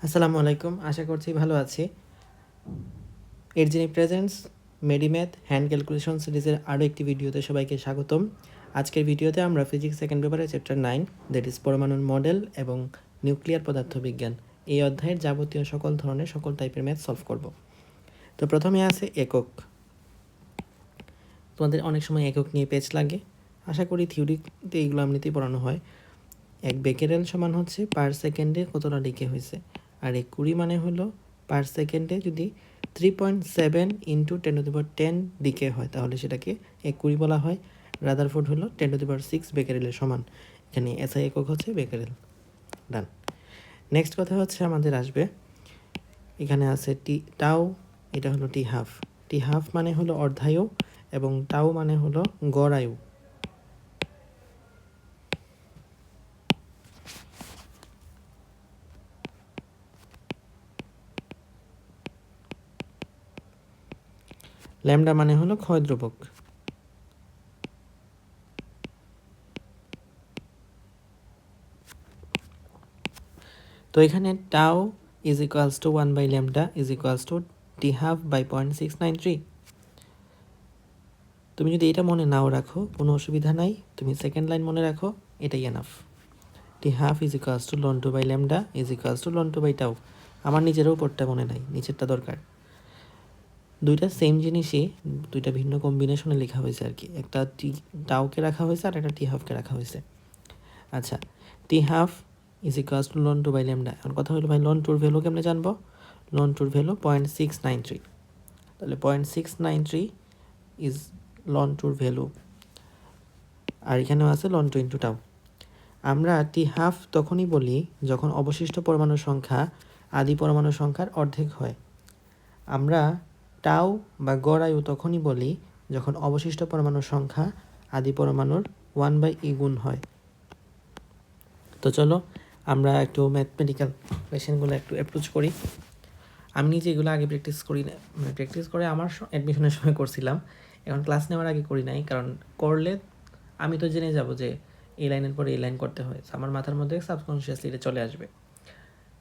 আসসালামু আলাইকুম, আশা করছি ভালো আছি। এরজিনি প্রেজেন্টস মেডিম্যাথ হ্যান্ড ক্যালকুলেশন সিরিজের আরও একটি ভিডিওতে সবাইকে স্বাগতম। আজকের ভিডিওতে আমরা ফিজিক্স সেকেন্ড পেপারের চ্যাপ্টার 9 দ্যাট ইজ পরমাণুর মডেল এবং নিউক্লিয়ার পদার্থবিজ্ঞান এই অধ্যায়ের যাবতীয় সকল ধরনের সকল টাইপের ম্যাথ সলভ করব। তো প্রথমে আছে একক। তোমাদের অনেক সময় একক নিয়ে পেজ লাগে, আশা করি থিওরিতে এইগুলো এমনিতেই পড়ানো হয়। 1 বেকেরেল সমান হচ্ছে পার সেকেন্ডে কতটা ডিকে হয়েছে, আর 1 মানে হলো পার সেকেন্ডে যদি 3.7 ইন্টু 10^10 ডিকে হয় তাহলে সেটাকে 1 বলা হয়। রাদারফোর্ড হলো 10^6 বেকেরেলের সমান। এখানে এসআই একক হচ্ছে বেকেরেল। ডান। নেক্সট কথা হচ্ছে আমাদের আসবে, এখানে আছে টাউ, এটা হলো টি হাফ। টি হাফ মানে হলো অর্ধায়ু এবং টাউ মানে হলো গড় আয়ু। ল্যামডা মানে হলো ক্ষয় ধ্রুবক। তো এখানে tau is equals to 1/λ is equals to T half by 0.693। তুমি যদি এটা মনে নাও রাখো কোনো অসুবিধা নাই, তুমি সেকেন্ড লাইন মনে রাখো, এটাই enough. T half is equals to ln 2/λ is equals to ln 2/টাউ। আমার নিজেরও উপরটা মনে নাই, নিচেরটা দরকার। দুইটা সেম জিনিসই দুইটা ভিন্ন কম্বিনেশনে লেখা হয়েছে আর কি, একটা টাউকে রাখা হয়েছে আর একটা টি হাফকে রাখা হয়েছে। আচ্ছা, T half is equals to ln 2/λ। আর কথা হলো ভাই লন টুর ভ্যালু কেমনে জানবো? লন টুর ভ্যালু 0.693। তাহলে 0.693 ইজ লন টুর ভ্যালু, আর এখানেও আছে লন 2 ইন্টু টাউ। আমরা টি হাফ তখনই বলি যখন অবশিষ্ট পরমাণুর সংখ্যা আদি পরমাণুর সংখ্যার অর্ধেক হয়। আমরা টাউ বা গড় আয়ু তখনই বলি যখন অবশিষ্ট পরমাণুর সংখ্যা আদি পরমাণুর 1/e গুণ হয়। তো চলো আমরা একটু ম্যাথমেটিক্যাল কোয়েশ্চেনগুলো একটু অ্যাপ্রোচ করি। আমি নিজে এগুলো আগে প্র্যাকটিস করি না, মানে প্র্যাকটিস করে আমার অ্যাডমিশনের সময় করছিলাম, এখন ক্লাস নেওয়ার আগে করি নাই, কারণ করলে আমি তো জেনে যাব যে এই লাইনের পরে এই লাইন করতে হয়, আমার মাথার মধ্যে সাবকনশিয়াসলি এটা চলে আসবে।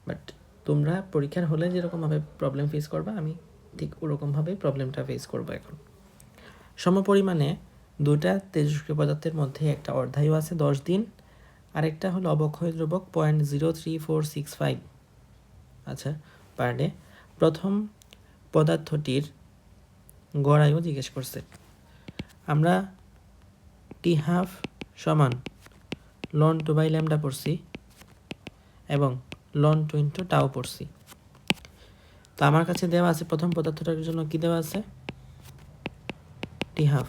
বাট তোমরা পরীক্ষার হলে যেরকমভাবে প্রবলেম ফেস করবা আমি ঠিক ওরকমভাবেই প্রবলেমটা ফেস করবো। এখন সমপরিমাণে দুটা তেজস্ক্রিয় পদার্থের মধ্যে একটা অর্ধায়ু আছে 10 দিন, আরেকটা হলো অবক্ষয় ধ্রুবক 0.03465 আচ্ছা পার ডে। প্রথম পদার্থটির গড় আয়ু জিজ্ঞেস করছে। আমরা টি হাফ সমান লন 2/λ পড়ছি এবং লন 2 ইন্টু টাও পড়ছি। তো আমার কাছে দেওয়া আছে প্রথম পদার্থটার জন্য কি দেওয়া আছে? টি হাফ।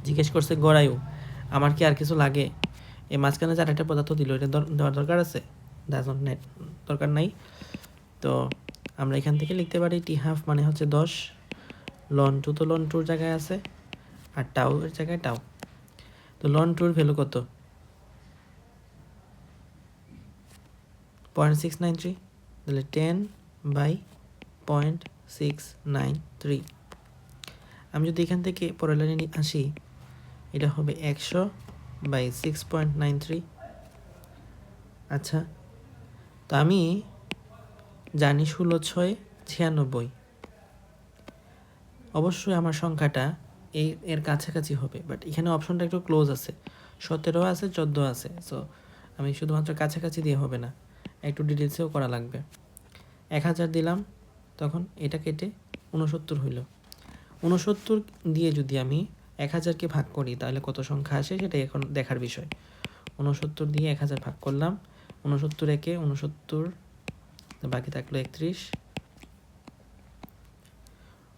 জিজ্ঞেস করছে গড় আয়ু। আমার কি আর কিছু লাগে? এই মাঝখানে যার একটা পদার্থ দিল এটা দেওয়ার দরকার আছে? দরকার নাই। তো আমরা এখান থেকে লিখতে পারি টি হাফ মানে হচ্ছে 10, লন 2 তো লন 2 জায়গায় আছে আর টাউ এর জায়গায় টাউ। তো লন 2 ভ্যালু কত? 0.693, তাহলে 10/0.693। আমি যদি এখান থেকে পরের লাইনে আসি, এটা হবে 100/6.93। আচ্ছা, তো আমি জানি 16×6 = 96। অবশ্যই আমার সংখ্যাটা এর কাছাকাছি হবে, বাট এখানে অপশনটা একটু ক্লোজ আছে, 17 আছে 14 আছে। সো আমি শুধুমাত্র কাছাকাছি দিয়ে হবে না, একটু ডিটেলসেও করা লাগবে। 1000 দিলাম, তখন এটা কেটে 69 হইল। 69 দিয়ে যদি আমি 1000কে ভাগ করি তাহলে কত সংখ্যা আসে সেটাই এখন দেখার বিষয়। 69 দিয়ে 1000 ভাগ করলাম, 69 একে 69, বাকি থাকলো 31।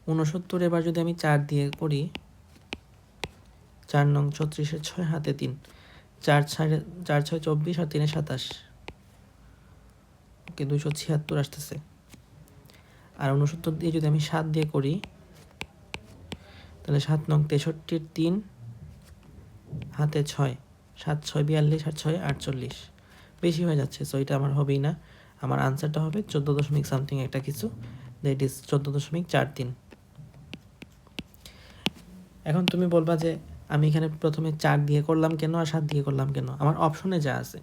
69 এবার যদি আমি 4 দিয়ে করি, 4 নং 36, 6 হাতে 3, 4 6 24 আর 3 27, ওকে 276 আসতেছে। আর 69 দিয়ে যদি আমি 7 দিয়ে করি তাহলে 7 নং 63, 3 হাতে 6, 7 6 42 আর 6 48, বেশি হয়ে যাচ্ছে। সো এটা আমার হবেই না, আমার আনসারটা হবে 14 সামথিং একটা কিছু, দ্যাট ইজ 14.43। এখন তুমি বলবা যে আমি এখানে প্রথমে 4 দিয়ে করলাম কেন আর 7 দিয়ে করলাম কেন? আমার অপশনে যা আছে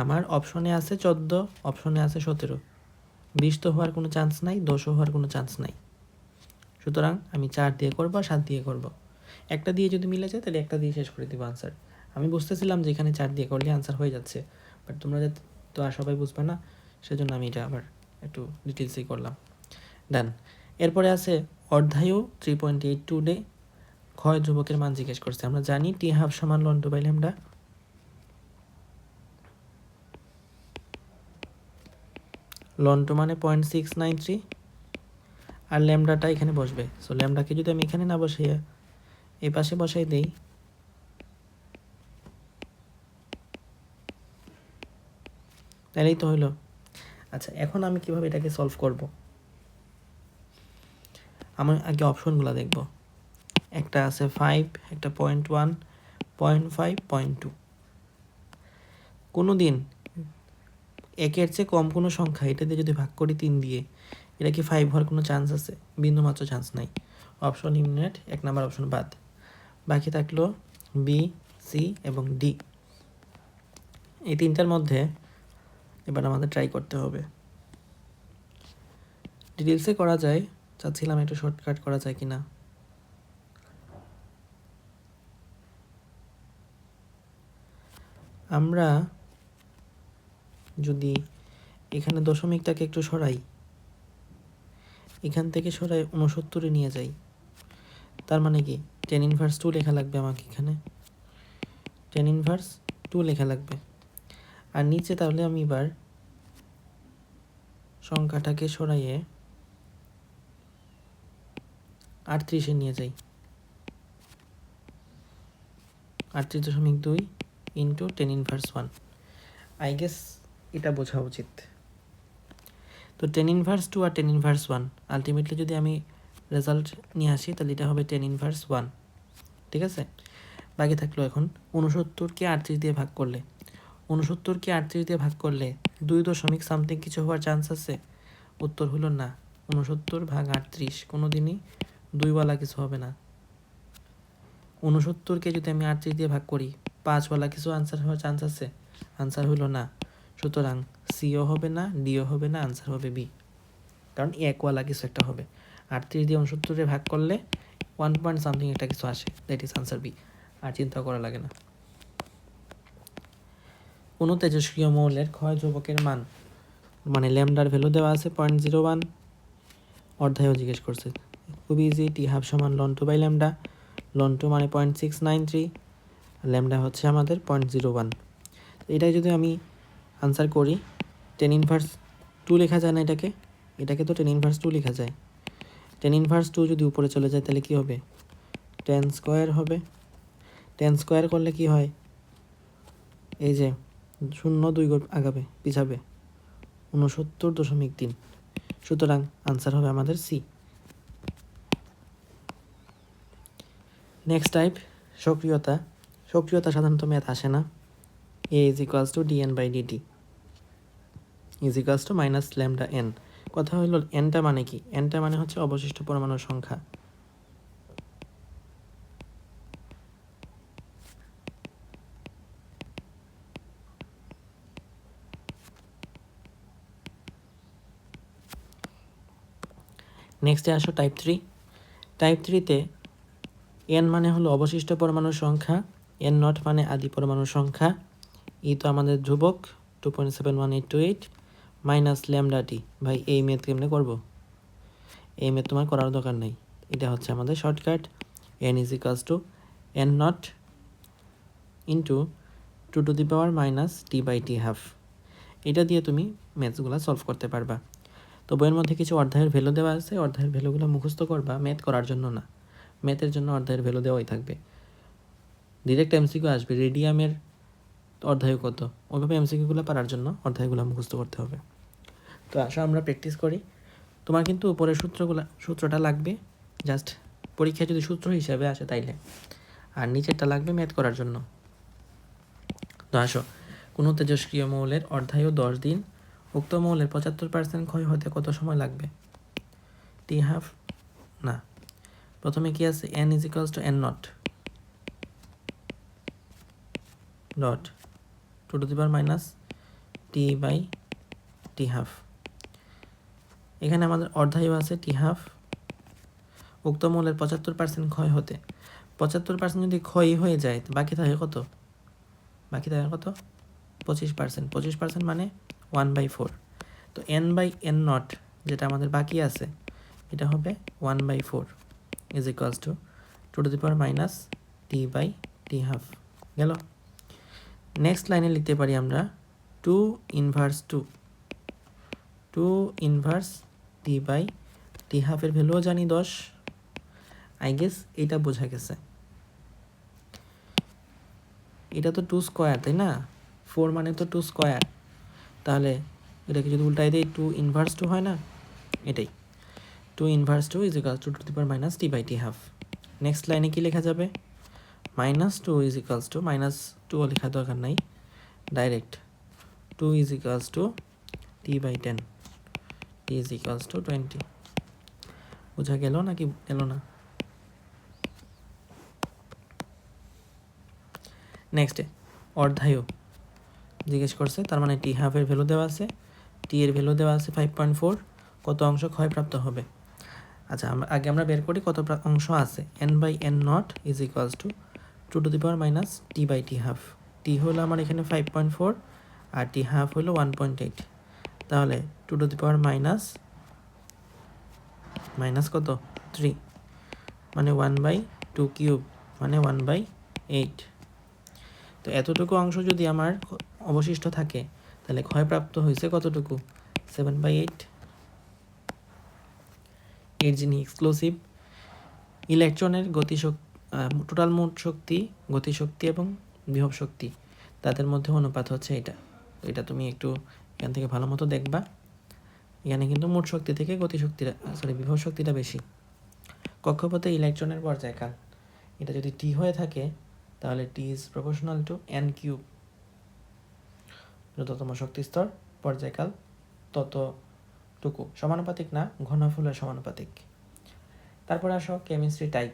আমার অপশনে আছে 14, অপশনে আছে 17, 20 তো হওয়ার কোনো চান্স নাই, 10ও হওয়ার কোনো চান্স নাই। সুতরাং আমি 4 দিয়ে করবো, 7 দিয়ে করব। একটা দিয়ে যদি মিলে যায় তাহলে একটা দিয়ে শেষ করে দিব আনসার। আমি বুঝতেছিলাম যে এখানে 4 দিয়ে করলে আনসার হয়ে যাচ্ছে, বাট তোমরা তো আর সবাই বুঝবে না, সেজন্য আমি এটা আবার একটু ডিটেলসই করলাম। ডান। এরপরে আছে অর্ধায়ু 3.82 ডে, ক্ষয় ধ্রুবকের মান জিজ্ঞেস করছে। আমরা জানি টি হাফ সমান ln two by lambda. Ln two মানে 0.693, আর ল্যামডাটা এখানে বসবে। সো ল্যামডাকে যদি আমি এখানে না বসাইয়া এই পাশে বসাই দেই, তাহলেই তো হইলো। আচ্ছা, এখন আমি কিভাবে এটাকে সলভ করব? আমি আগে অপশনগুলো দেখব। একটা আছে 5, একটা 0.1, 0.5, 0.2। কোনো দিন একের চেয়ে কম কোনো সংখ্যা এটা দিয়ে যদি ভাগ করি 3 দিয়ে, এটা কি 5 হওয়ার কোনো চান্স আছে? বিন্দুমাত্র চান্স নাই। অপশন ইমিনেট, 1 নাম্বার অপশন বাদ। বাকি থাকলো বি, সি এবং ডি। এই তিনটার মধ্যে এবার আমাদের ট্রাই করতে হবে। ডিটেলসে করা যায়, চাচ্ছিলাম একটু শর্টকাট করা যায় কিনা। আমরা যদি এখানে দশমিকটাকে একটু সরাই, এখান থেকে সরাই 69-এ নিয়ে যাই, তার মানে কি tan ইনভার্স 2 লেখা লাগবে আমাকে এখানে, tan ইনভার্স 2 লেখা লাগবে। আর নিচে তাহলে আমি এবার সংখ্যাটাকে সরাইয়ে 38-এ নিয়ে যাই, 38.2 into tan inverse 1। I guess এটা বোঝা উচিত। তো tan ইনভার্স 2 আর tan ইনভার্স 1 আলটিমেটলি যদি আমি রেজাল্ট নিয়ে আসি তাহলে এটা হবে tan ইনভার্স 1, ঠিক আছে। বাকি থাকলো এখন 69কে 38 দিয়ে ভাগ করলে, 69কে 38 দিয়ে ভাগ করলে 2 দশমিক সামথিং কিছু হওয়ার চান্স আছে? উত্তর হলো না। 69 ভাগ 38 কোনো দিনই 2ওয়ালা কিছু হবে না। 69কে যদি আমি 38 দিয়ে ভাগ করি 5ওয়ালা কিছু আনসার হওয়ার চান্স আছে? আনসার হলো না। সুতরাং সিও হবে না, ডিও হবে না, আনসার হবে বি, কারণ একওয়ালা কিছু একটা হবে। 38 দিয়ে 69 ভাগ করলে 1 পয়েন্ট সামথিং একটা কিছু আসে, দ্যাট ইজ আনসার বি। আর চিন্তা করা লাগে না। কোনো তেজস্ক্রিয় মৌলের ক্ষয় ধ্রুবকের মান, মানে ল্যামডার ভ্যালু দেওয়া আছে 0.01, অর্ধায়ও জিজ্ঞেস করছে। খুব ইজি, টি হাফ সমান ln two by lambda, ln two মানে 0.693, ল্যামডা হচ্ছে আমাদের 0.01। এটাই যদি আমি আনসার করি, tan ইনভার্স 2 লেখা যায় না এটাকে? এটাকে তো tan ইনভার্স 2 লেখা যায়। tan ইনভার্স 2 যদি উপরে চলে যায় তাহলে কি হবে? tan স্কোয়ার হবে। tan স্কোয়ার করলে কি হয়? এই যে 0 2 আগাবে, পিছাবে, 69.3। সুতরাং আনসার হবে আমাদের সি। নেক্সট টাইপ সক্রিয়তা। সক্রিয়তা সাধারণত ম্যাথ আসে না। A is equals to DN by DT is equals to minus lambda N. কথা হলো এনটা মানে কি? এনটা মানে হচ্ছে অবশিষ্ট পরমাণুর সংখ্যা। নেক্সটে আসো টাইপ 3। টাইপ 3-তে এন মানে হলো অবশিষ্ট পরমাণুর সংখ্যা, এন নট মানে আদি পরমাণুর সংখ্যা, ই তো আমাদের ধ্রুবক 2.71828 মাইনাস ল্যামডা টি। ভাই এই মেথ কেমনে করবো? এই মেথ তোমার করার দরকার নেই, এটা হচ্ছে আমাদের shortcut. N is equals to N naught into 2 minus T by T half. এটা দিয়ে তুমি ম্যাথসগুলো সলভ করতে পারবা। তো বইয়ের মধ্যে কিছু অধ্যায়ের ভ্যালু দেওয়া আছে, অধ্যায়ের ভ্যালুগুলো মুখস্থ করবা, ম্যাথ করার জন্য না। ম্যাথের জন্য অধ্যায়ের ভ্যালু দেওয়াই থাকবে। ডিরেক্ট এমসিকিউ আসবে, রেডিয়ামের অধ্যায় কত, ওইভাবে এমসিকিউগুলো পারার জন্য অধ্যায়গুলো মুখস্থ করতে হবে। তো আসো আমরা প্র্যাকটিস করি। তোমার কিন্তু উপরের সূত্রটা লাগবে জাস্ট পরীক্ষায় যদি সূত্র হিসাবে আসে তাইলে, আর নিচেরটা লাগবে ম্যাথ করার জন্য। তো আসো, কোনো তেজস্ক্রিয় মৌলের অর্ধায়ু 10 দিন, উক্ত মৌলের 75% ক্ষয় হতে কত সময় লাগবে? টি হাফ না, প্রথমে কি আছে? N is equals to N naught dot 2 minus T by T half. এখানে আমাদের অর্ধায়ু আছে টি হাফ। উক্ত মৌলের 75% ক্ষয় হতে, 75% যদি ক্ষয়ই হয়ে যায় তো বাকি থাকে কত? বাকি থাকে কত? 25%। 25% মানে 1/4। তো n/n0 যেটা আমাদের বাকি আছে এটা হবে 1/4 is equals to 2 to the power minus T by T half. গেল। নেক্সট লাইনে লিখতে পারি আমরা 2 inverse 2 inverse t by t হাফের ভ্যালুও জানি 10। আই গেস এটা বোঝা গেছে। এটা তো 2 স্কোয়ার, তাই না? 4 মানে তো 2 স্কোয়ার। তাহলে এটাকে যদি উল্টাই দিই 2 ইনভার্স 2 হয় না? এটাই 2 inverse 2 is equals to 2 to the power minus T by T half. Next লাইনে কি লেখা যাবে? -2 ইজ ইকুয়ালস টু -2ও লেখার দরকার নাই, direct 2 is equals to t by 10, t is equals to 20। বোঝা গেল নাকি গেল না? নেক্সটে অর্ধায়ু জিজ্ঞেস করছে, তার মানে টি হাফের ভ্যালু দেওয়া আছে, টি এর ভ্যালু দেওয়া আছে 5.4, কত অংশ ক্ষয়প্রাপ্ত হবে। আচ্ছা, আমরা বের করি কত অংশ আছে। n/n0 is equals to 2 to the power minus T by T half. T হলো আমার এখানে 5.4 আর টি হাফ হলো 1.8। তাহলে 2 টু দি পাওয়ার মাইনাস কত 3 মানে 1/2 কিউব মানে 1/8। তো এতটুকু অংশ যদি আমার অবশিষ্ট থাকে তাহলে ক্ষয়প্রাপ্ত হয়েছে কতটুকু? 7/8। এর যিনি এক্সক্লুসিভ ইলেকট্রনের টোটাল মোট শক্তি, গতিশক্তি এবং বিভব শক্তি তাদের মধ্যে অনুপাত হচ্ছে এটা। তো এটা তুমি একটু এখান থেকে ভালো মতো দেখবা। এখানে কিন্তু মোট শক্তি থেকে বিভব শক্তিটা বেশি। কক্ষপথে ইলেকট্রনের পর্যায়কাল এটা যদি টি হয়ে থাকে তাহলে T is proportional to n cube. যততম শক্তিস্তর পর্যায়কাল ততটুকু, সমানুপাতিক না, ঘনফলের সমানুপাতিক। তারপর আসো কেমিস্ট্রি টাইপ।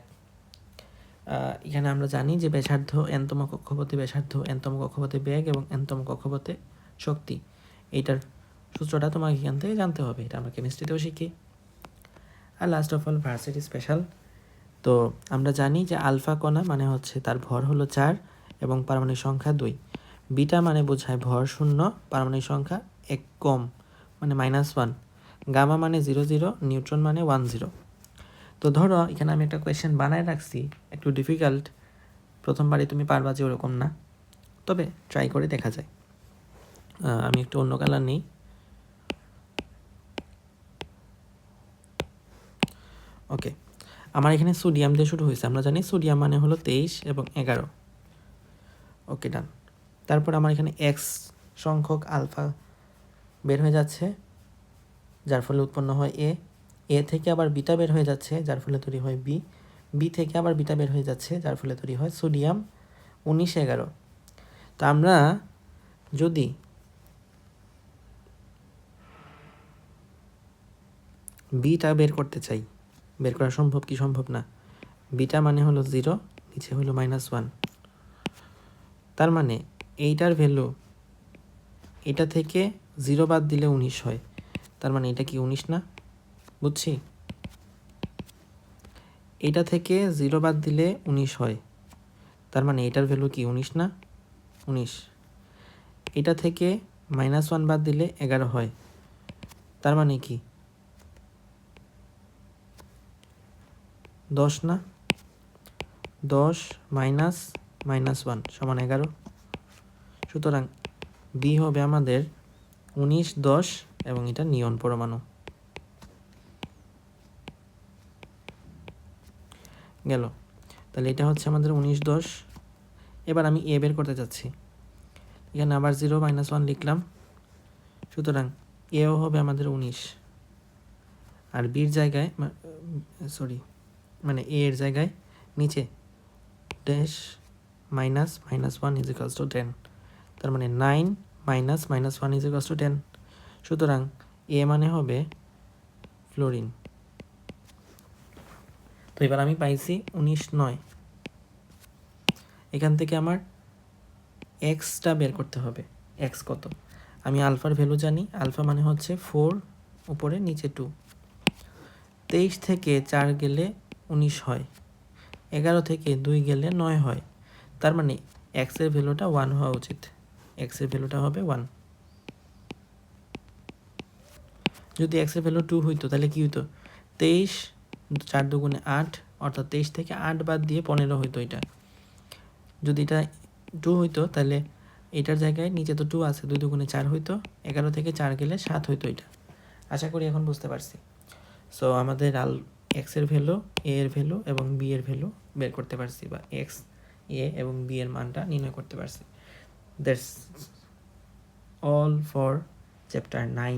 এখানে আমরা জানি যে ব্যাসার্ধ এনতম কক্ষপথে ব্যাসার্ধ, এনতম কক্ষপথে বেগ এবং এনতম কক্ষপথে শক্তি। এইটার সূত্রটা তোমাকে এখান থেকে জানতে হবে, এটা আমরা কেমিস্ট্রিতেও শিখি। আর last of all varsity special. তো আমরা জানি যে আলফা কণা মানে হচ্ছে তার ভর হলো 4 এবং পারমাণবিক সংখ্যা 2। বিটা মানে বোঝায় ভর 0, পারমাণবিক সংখ্যা 1 কম মানে -1। গামা মানে 0 0, নিউট্রন মানে 1 0। তো ধরো এখানে আমি একটা কোয়েশ্চেন বানায় রাখছি, একটু ডিফিকাল্ট, প্রথমবারই তুমি পারবা যে ওরকম না, তবে ট্রাই করে দেখা যায়। আমি একটু অন্য কালার নিই। ওকে, আমার এখানে সোডিয়াম দিয়ে শুরু হয়েছে। আমরা জানি সোডিয়াম মানে হলো 23 এবং 11। ওকে, ডান। তারপর আমার এখানে এক্স সংখ্যক আলফা বের হয়ে যাচ্ছে, যার ফলে উৎপন্ন হয় এ থেকে আবার বিটা বের হয়ে যাচ্ছে, যার ফলে তৈরি হয় বি থেকে আবার বিটা বের হয়ে যাচ্ছে, যার ফলে তৈরি হয় সোডিয়াম 19 11। তো আমরা যদি বিটা বের করতে চাই, বের করা সম্ভব কি সম্ভব না? বিটা মানে হলো 0, নিচে হলো -1। তার মানে এইটার ভ্যালু এটা থেকে 0 বাদ দিলে 19 হয়। তার মানে এটা কি 19 না? বুঝছি? এটা থেকে 0 বাদ দিলে 19 হয়, তার মানে এটার ভ্যালু কি 19 না? 19। এটা থেকে -1 বাদ দিলে 11 হয়, তার মানে কি 10 না? 10 -1 সমান 11। সুতরাং বি হবে আমাদের 19 10 এবং এটা নিয়ন পরমাণু। গেল। তাহলে এটা হচ্ছে আমাদের 19 10। এবার আমি এ বের করতে চাচ্ছি, এখানে আবার 0 -1 লিখলাম। সুতরাং এও হবে আমাদের 19, আর বির জায়গায় মানে এ এর জায়গায় নিচে ড্যাশ -1 ইজ ইকুয়ালস টু 10। তার মানে 9 -1 ইজ ইকুয়ালস টু 10। সুতরাং এ মানে হবে ফ্লোরিন। তো এবার আমি পাইছি 19 9। এখান থেকে আমার এক্সটা বের করতে হবে, এক্স কত। আমি আলফার ভ্যালু জানি, আলফা মানে হচ্ছে 4 উপরে নিচে 2। 23 থেকে 4 গেলে 19 হয়, 11 থেকে 2 গেলে 9 হয়। তার মানে এক্সের ভ্যালুটা 1 হওয়া উচিত, এক্সের ভ্যালুটা হবে 1। যদি এক্সের ভ্যালু 2 হইতো তাহলে কী হইতো, 23 4 দুগুণে 8, অর্থাৎ 23 থেকে 8 বাদ দিয়ে 15 হইতো এটা। যদি এটা 2 হইতো তাহলে এটার জায়গায় নিচে তো 2 আছে, 2 দুগুণে 4 হইতো, 11 থেকে 4 গেলে 7 হইতো এটা। আশা করি এখন বুঝতে পারছি। সো আমাদের এক্সের ভ্যালু, এ এর ভ্যালু এবং বি এর ভ্যালু বের করতে পারছি, বা এক্স, এ এবং বি এর মানটা নির্ণয় করতে পারছি। That's all for chapter 9।